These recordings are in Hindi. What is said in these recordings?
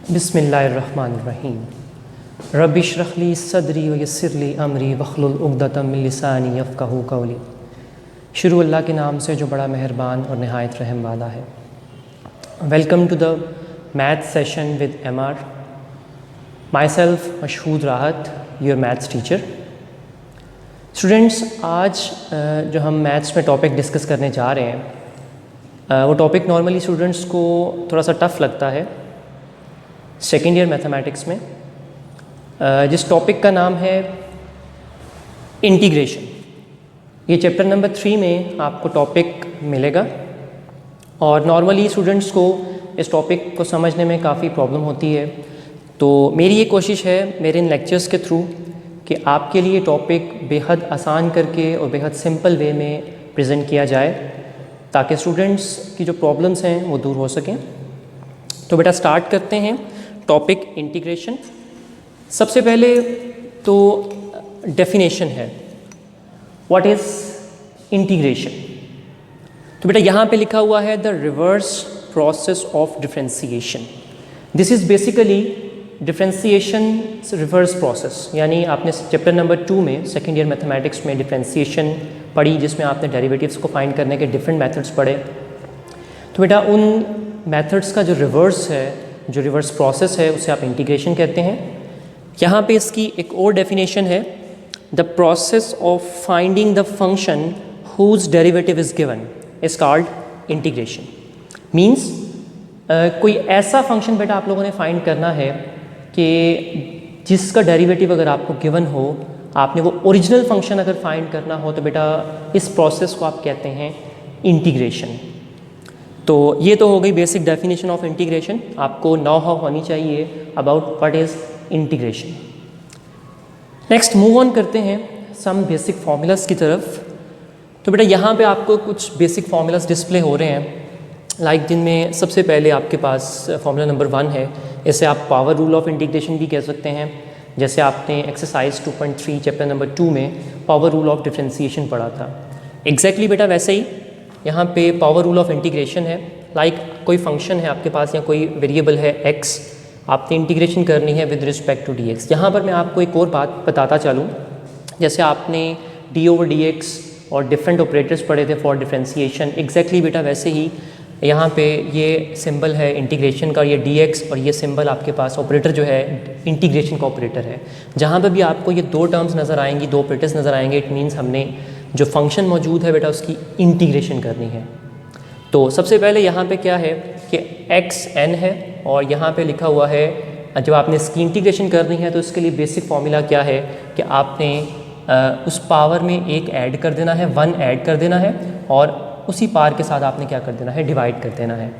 बिस्मिल्लाहिर्रहमानिर्रहीम। रब्बिश्रह ली सदरी व यस्सिर ली अमरी वहलुल उक़दतम मिन लिसानी यफ़क़हू क़ौली। शुरू अल्लाह के नाम से जो बड़ा मेहरबान और नहायत रहम वाला है। Welcome to the math session with MR। Myself Mashhood Rahat, your maths teacher. Students, आज जो हम मैथ्स में टॉपिक डिस्कस करने जा रहे हैं वो टॉपिक नॉर्मली स्टूडेंट्स को थोड़ा सा टफ़ लगता है सेकेंड ईयर मैथमेटिक्स में, जिस टॉपिक का नाम है इंटीग्रेशन। ये चैप्टर नंबर 3 में आपको टॉपिक मिलेगा और नॉर्मली स्टूडेंट्स को इस टॉपिक को समझने में काफ़ी प्रॉब्लम होती है। तो मेरी ये कोशिश है मेरे इन लेक्चर्स के थ्रू कि आपके लिए टॉपिक बेहद आसान करके और बेहद सिंपल वे में प्रेजेंट किया जाए ताकि स्टूडेंट्स की जो प्रॉब्लम्स हैं वो दूर हो सकें। तो बेटा स्टार्ट करते हैं टॉपिक इंटीग्रेशन। सबसे पहले तो डेफिनेशन है, व्हाट इज़ इंटीग्रेशन। तो बेटा यहाँ पे लिखा हुआ है the reverse process of differentiation. This is basically differentiation reverse process. यानी आपने चैप्टर नंबर 2 में सेकेंड ईयर मैथमेटिक्स में डिफरेंशिएशन पढ़ी, जिसमें आपने डेरिवेटिव्स को फाइंड करने के डिफरेंट मेथड्स पढ़े। तो बेटा उन मेथड्स का जो रिवर्स है, जो रिवर्स प्रोसेस है, उसे आप इंटीग्रेशन कहते हैं। यहाँ पे इसकी एक और डेफिनेशन है, the process of finding the function whose derivative is given is called integration. Means कोई ऐसा फंक्शन बेटा आप लोगों ने फाइंड करना है कि जिसका डेरिवेटिव अगर आपको गिवन हो, आपने वो ओरिजिनल फंक्शन अगर फाइंड करना हो, तो बेटा इस प्रोसेस को आप कहते हैं इंटीग्रेशन। तो ये तो हो गई बेसिक डेफिनेशन ऑफ इंटीग्रेशन। आपको नो हाउ होनी चाहिए about what is integration. Next move on करते हैं सम बेसिक फार्मूलाज की तरफ। तो बेटा यहाँ पे आपको कुछ बेसिक फार्मूलाज डिस्प्ले हो रहे हैं, जिनमें सबसे पहले आपके पास फार्मूला नंबर 1 है। इसे आप पावर रूल ऑफ इंटीग्रेशन भी कह सकते हैं। जैसे आपने एक्सरसाइज 2.3 चैप्टर नंबर 2 में पावर रूल ऑफ डिफरेंशिएशन पढ़ा था। एग्जैक्टली बेटा वैसे ही यहाँ पे पावर रूल ऑफ इंटीग्रेशन है। कोई फंक्शन है आपके पास या कोई वेरिएबल है x, आपने इंटीग्रेशन करनी है विद रिस्पेक्ट टू dx। यहाँ पर मैं आपको एक और बात बताता चलूँ, जैसे आपने d/dx और डिफरेंट ऑपरेटर्स पढ़े थे फॉर डिफरेंशिएशन। एग्जैक्टली बेटा वैसे ही यहाँ पे ये सिंबल है इंटीग्रेशन का, ये dx, और ये सिंबल आपके पास ऑपरेटर जो है इंटीग्रेशन का ऑपरेटर है। जहाँ पर भी आपको ये दो टर्म्स नज़र आएंगी, दो ऑपरेटर्स नज़र आएंगे, इट मीन्स हमने जो फंक्शन मौजूद है बेटा उसकी इंटीग्रेशन करनी है। तो सबसे पहले यहाँ पे क्या है कि xn है और यहाँ पे लिखा हुआ है, जब आपने इसकी इंटीग्रेशन करनी है तो इसके लिए बेसिक फार्मूला क्या है कि आपने उस पावर में एक ऐड कर देना है, 1 ऐड कर देना है, और उसी पावर के साथ आपने क्या कर देना है, डिवाइड कर देना है।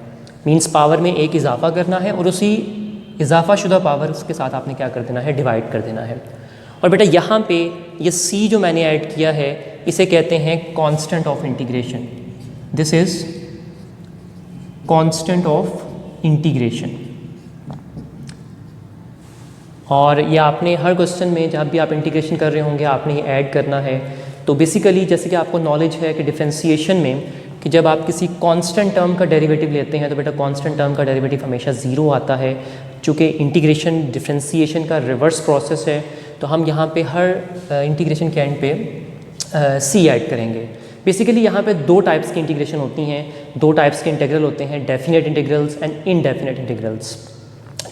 मीन्स पावर में एक इजाफा करना है और उसी इजाफा शुदा पावर के साथ आपने क्या कर देना है, डिवाइड कर देना है। और बेटा यहाँ पे ये c जो मैंने ऐड किया है इसे कहते हैं constant of integration. This is constant of integration. और ये आपने हर क्वेश्चन में जब भी आप इंटीग्रेशन कर रहे होंगे आपने ये ऐड करना है। तो बेसिकली जैसे कि आपको नॉलेज है कि डिफरेंशिएशन में कि जब आप किसी कांस्टेंट टर्म का डेरिवेटिव लेते हैं तो बेटा कांस्टेंट टर्म का डेरिवेटिव हमेशा 0 आता है। चूँकि इंटीग्रेशन डिफरेंशिएशन का रिवर्स प्रोसेस है तो हम यहाँ पे हर इंटीग्रेशन के एंड पे c ऐड करेंगे। बेसिकली यहाँ पे दो टाइप्स की इंटीग्रेशन होती हैं, दो टाइप्स के इंटीग्रल होते हैं, definite integrals and indefinite integrals.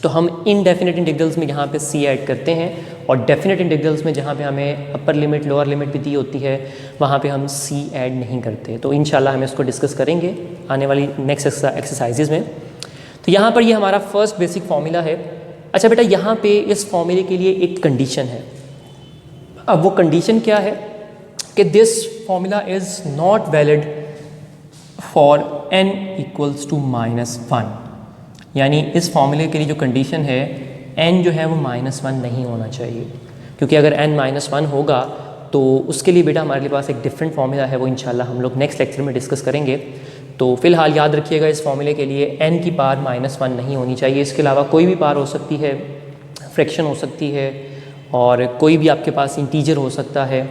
तो हम इनडेफिनेट इंटीग्रल्स में यहाँ पे c ऐड करते हैं और डेफिनेट इंटीग्रल्स में जहाँ पे हमें अपर लिमिट लोअर लिमिट भी दी होती है वहाँ पे हम c ऐड नहीं करते। तो इंशाल्लाह हम इसको डिस्कस करेंगे आने वाली नेक्स्ट एक्सरसाइजेज में। तो यहाँ पर ये हमारा फर्स्ट बेसिक फार्मूला है। अच्छा बेटा, यहाँ पे इस फॉर्मूले के लिए एक कंडीशन है। अब वो कंडीशन क्या है कि this formula is not valid for n equals to -1। यानी इस फॉर्मूले के लिए जो कंडीशन है n जो है वो -1 नहीं होना चाहिए, क्योंकि अगर n -1 होगा तो उसके लिए बेटा हमारे पास एक डिफरेंट फॉर्मूला है, वो इंशाल्लाह हम लोग नेक्स्ट लेक्चर में डिस्कस करेंगे। तो फिलहाल याद रखिएगा इस फॉर्मूले के लिए n की पावर -1 नहीं होनी चाहिए। इसके अलावा कोई भी पावर हो सकती है, फ्रैक्शन हो सकती है, और कोई भी आपके पास इंटीजर हो सकता है,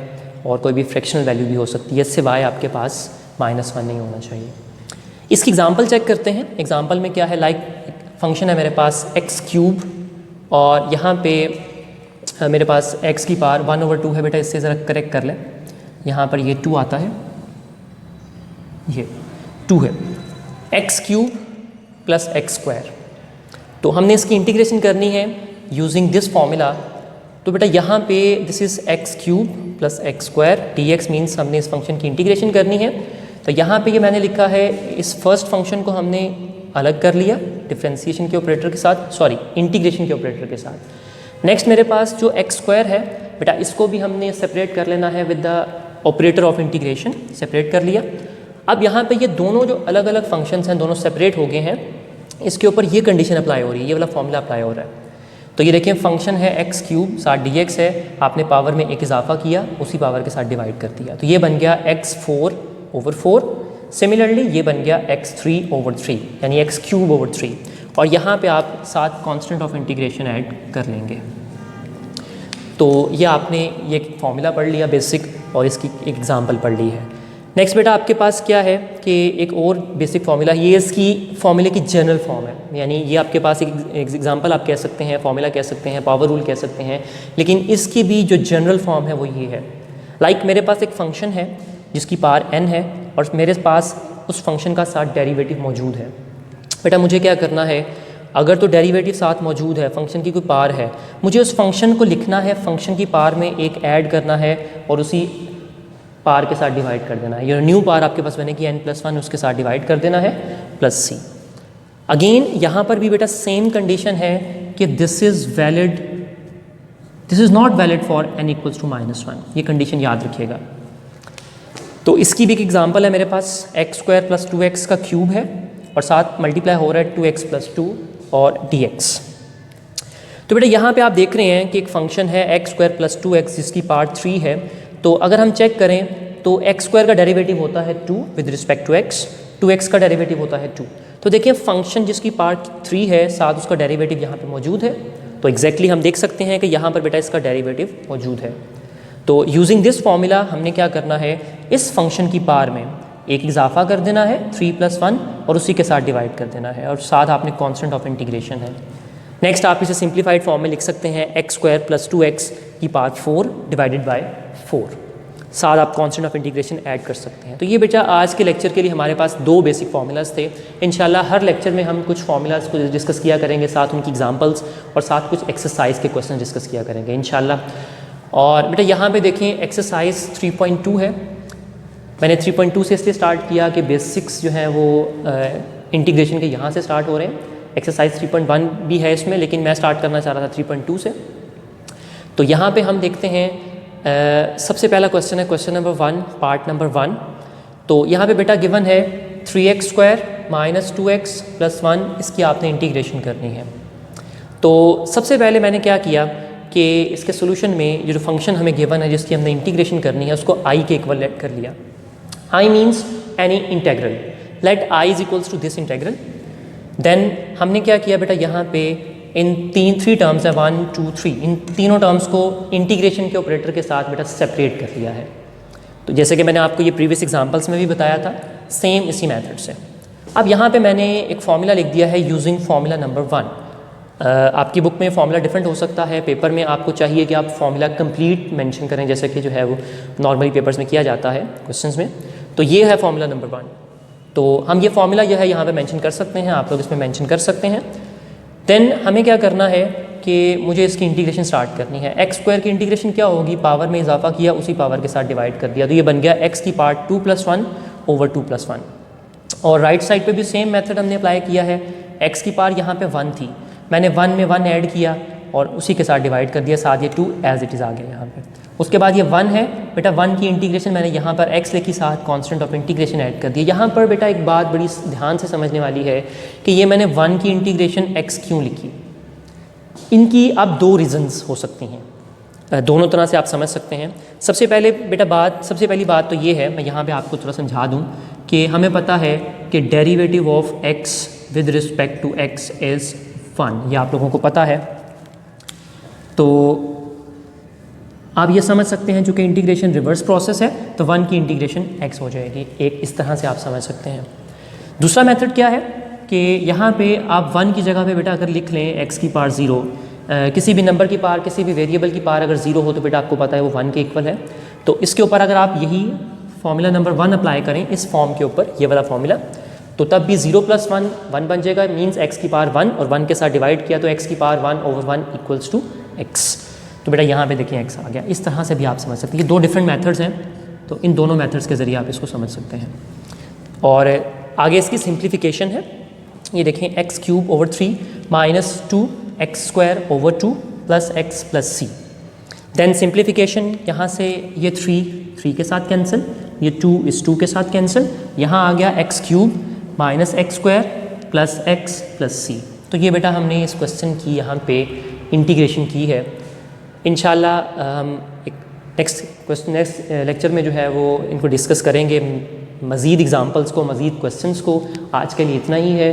और कोई भी फ्रैक्शनल वैल्यू भी हो सकती है, सिवाय आपके पास -1 नहीं होना चाहिए। इसकी एग्जांपल चेक करते हैं। एग्जांपल में क्या है, फंक्शन है मेरे पास एक्स क्यूब और यहाँ पे मेरे पास एक्स की पावर 1/2 है। बेटा इससे ज़रा करेक्ट कर लें, यहाँ पर ये 2 आता है, ये 2 है, x cube plus x square. तो हमने इसकी इंटीग्रेशन करनी है यूजिंग दिस फॉर्मूला। तो बेटा यहाँ पे this is x cube plus x square D x means हमने इस फंक्शन की इंटीग्रेशन करनी है। तो यहाँ पे ये मैंने लिखा है, इस फर्स्ट फंक्शन को हमने अलग कर लिया डिफ्रेंसिएशन के ऑपरेटर के साथ, सॉरी इंटीग्रेशन के ऑपरेटर के साथ। नेक्स्ट मेरे पास जो एक्स स्क्वायर है बेटा, इसको भी हमने सेपरेट कर लेना है with the operator of integration, separate कर लिया। अब यहाँ पे ये दोनों जो अलग अलग फंक्शंस हैं दोनों सेपरेट हो गए हैं, इसके ऊपर ये कंडीशन अप्लाई हो रही है, ये वाला फॉर्मूला अप्लाई हो रहा है। तो ये देखिए फंक्शन है एक्स क्यूब साथ डी एक्स है, आपने पावर में एक इजाफा किया, उसी पावर के साथ डिवाइड कर दिया, तो ये बन गया x4/4। सिमिलरली ये बन गया x3/3 यानी x³/3 और यहाँ पे आप साथ कांस्टेंट ऑफ इंटीग्रेशन ऐड कर लेंगे। तो ये आपने ये फॉर्मूला पढ़ लिया बेसिक और इसकी एक एग्जांपल पढ़ ली है। नेक्स्ट बेटा आपके पास क्या है कि एक और बेसिक फार्मूला, ये इसकी फार्मूले की जनरल फॉर्म है, यानी ये आपके पास एक एग्जांपल आप कह सकते हैं, फार्मूला कह सकते हैं, पावर रूल कह सकते हैं, लेकिन इसकी भी जो जनरल फॉर्म है वो ये है। लाइक मेरे पास एक फंक्शन है जिसकी पावर n है और मेरे पास उस फंक्शन का साथ डेरिवेटिव मौजूद है। बेटा मुझे क्या करना है, अगर तो डेरिवेटिव साथ मौजूद है, फंक्शन की कोई पावर है, मुझे उस फंक्शन को लिखना है, फंक्शन की पावर में एक ऐड करना है और उसी पावर के साथ डिवाइड कर देना है। ये न्यू पावर आपके पास बनेगी n+1, उसके साथ डिवाइड कर देना है +c। अगेन यहाँ पर भी बेटा सेम कंडीशन है कि this is valid, this is not valid for n = -1, ये कंडीशन याद रखिएगा। तो इसकी भी एक एग्जांपल है मेरे पास, x² + 2x का क्यूब है और साथ मल्टीप्लाई हो रहा है 2x + 2 और dx। तो बेटा यहाँ पे आप देख रहे हैं कि एक फंक्शन है x² + 2x जिसकी पावर 3 है। तो अगर हम चेक करें तो x² का डेरिवेटिव होता है 2 with respect to x, 2x का डेरिवेटिव होता है 2। तो देखिए फंक्शन जिसकी पावर 3 है साथ उसका डेरिवेटिव यहाँ पे मौजूद है, तो एग्जैक्टली हम देख सकते हैं कि यहाँ पर बेटा इसका डेरिवेटिव मौजूद है। तो यूजिंग दिस फॉर्मूला हमने क्या करना है, इस फंक्शन की पावर में एक इजाफा कर देना है 3 + 1 और उसी के साथ डिवाइड कर देना है और साथ आपने कांस्टेंट ऑफ इंटीग्रेशन है। नेक्स्ट आप इसे सिंप्लीफाइड फॉर्म में लिख सकते हैं x² + 2x की पावर 4 डिवाइडेड बाय 4, साथ आप कांस्टेंट ऑफ इंटीग्रेशन ऐड कर सकते हैं। तो ये बेटा आज के लेक्चर के लिए हमारे पास 2 बेसिक फार्मूलाज थे। इंशाल्लाह हर लेक्चर में हम कुछ फार्मूलाज को डिस्कस किया करेंगे, साथ उनकी एग्जांपल्स और साथ कुछ एक्सरसाइज के क्वेश्चन डिस्कस किया करेंगे इंशाल्लाह। और बेटा यहाँ पे देखें एक्सरसाइज 3.2 है। मैंने 3.2 से इसलिए स्टार्ट किया कि बेसिक्स जो हैं वो इंटीग्रेशन के यहाँ से स्टार्ट हो रहे हैं। एक्सरसाइज 3.1 भी है इसमें, लेकिन मैं स्टार्ट करना चाह रहा था 3.2 से। तो यहाँ पे हम देखते हैं सबसे पहला क्वेश्चन है क्वेश्चन नंबर 1 पार्ट नंबर 1। तो यहाँ पे बेटा गिवन है 3x² - 2x + 1, इसकी आपने इंटीग्रेशन करनी है। तो सबसे पहले मैंने क्या किया कि इसके सोल्यूशन में ये जो फंक्शन हमें गिवन है जिसकी हमने इंटीग्रेशन करनी है उसको i के इक्वल लेट कर लिया। i means any integral, let i = this integral. Then हमने क्या किया बेटा, यहाँ पे इन 3 टर्म्स है 1 2 3, इन तीनों टर्म्स को इंटीग्रेशन के ऑपरेटर के साथ बेटा सेपरेट कर लिया है। तो जैसे कि मैंने आपको ये प्रीवियस एग्जांपल्स में भी बताया था, सेम इसी मेथड से। अब यहाँ पे मैंने एक फार्मूला लिख दिया है यूजिंग फार्मूला नंबर 1। आपकी बुक में फार्मूला डिफरेंट हो सकता है, पेपर में आपको चाहिए कि आप फार्मूला कंप्लीट मेंशन करें जैसे कि जो है वो नॉर्मली पेपर्स में किया जाता है क्वेश्चंस में। तो ये है फार्मूला नंबर 1। तो हम ये फार्मूला जो है यहाँ पे मेंशन कर सकते हैं, आप लोग इसमें मेंशन कर सकते हैं। देन हमें क्या करना है कि मुझे इसकी इंटीग्रेशन स्टार्ट करनी है। x² की इंटीग्रेशन क्या होगी, पावर में इजाफा किया उसी पावर के साथ डिवाइड कर दिया, तो ये बन गया x की पावर 2 + 1 / 2 + 1। और राइट साइड पे भी सेम मेथड हमने अप्लाई किया है। x की पावर यहाँ पे 1 थी, मैंने 1 में 1 ऐड किया और उसी के साथ डिवाइड कर दिया, साथ ये 2 एज इट इज़ आ गया यहाँ पे। उसके बाद ये 1 है बेटा, 1 की इंटीग्रेशन मैंने यहाँ पर x लिखी, साथ कांस्टेंट ऑफ इंटीग्रेशन ऐड कर दिया। यहाँ पर बेटा एक बात बड़ी ध्यान से समझने वाली है कि ये मैंने 1 की इंटीग्रेशन x क्यों लिखी। इनकी अब 2 रीज़न्स हो सकती हैं, दोनों तरह से आप समझ सकते हैं। सबसे पहली बात तो ये है, मैं यहाँ पे आपको थोड़ा समझा दूँ कि हमें पता है कि derivative of x with respect to x is 1, ये आप लोगों को पता है। तो आप ये समझ सकते हैं चूँकि इंटीग्रेशन रिवर्स प्रोसेस है तो 1 की इंटीग्रेशन x हो जाएगी, एक इस तरह से आप समझ सकते हैं। दूसरा मेथड क्या है कि यहाँ पे आप 1 की जगह पे बेटा अगर लिख लें x की पावर 0, किसी भी नंबर की पावर, किसी भी वेरिएबल की पावर अगर 0 हो तो बेटा आपको पता है वो 1 के इक्वल है। तो इसके ऊपर अगर आप यही फॉर्मूला नंबर 1 अप्लाई करें इस फॉर्म के ऊपर, ये वाला फॉर्मूला, तो तब भी 0 + 1 1 बन जाएगा, मीन्स x की पावर 1 और 1 के साथ डिवाइड किया तो x की पावर 1/1 इक्वल्स टू x। तो बेटा यहाँ पे देखिए x आ गया। इस तरह से भी आप समझ सकते हैं। ये 2 डिफरेंट मेथड्स हैं, तो इन दोनों मेथड्स के ज़रिए आप इसको समझ सकते हैं। और आगे इसकी सिंप्लीफिकेशन है, ये देखें x³ / 3 - 2x² / 2 + x + c। Then simplification, यहाँ से ये 3 के साथ कैंसिल, ये 2 इस 2 के साथ कैंसिल, यहाँ आ गया x³ - x² + x + c। तो ये बेटा हमने इस क्वेश्चन की यहाँ पे इंटीग्रेशन की है। इंशाल्लाह हम नेक्स्ट लेक्चर में जो है वो इनको डिस्कस करेंगे, मज़ीद एग्ज़ाम्पल्स को, मज़ीद क्वेश्चंस को। आज के लिए इतना ही है।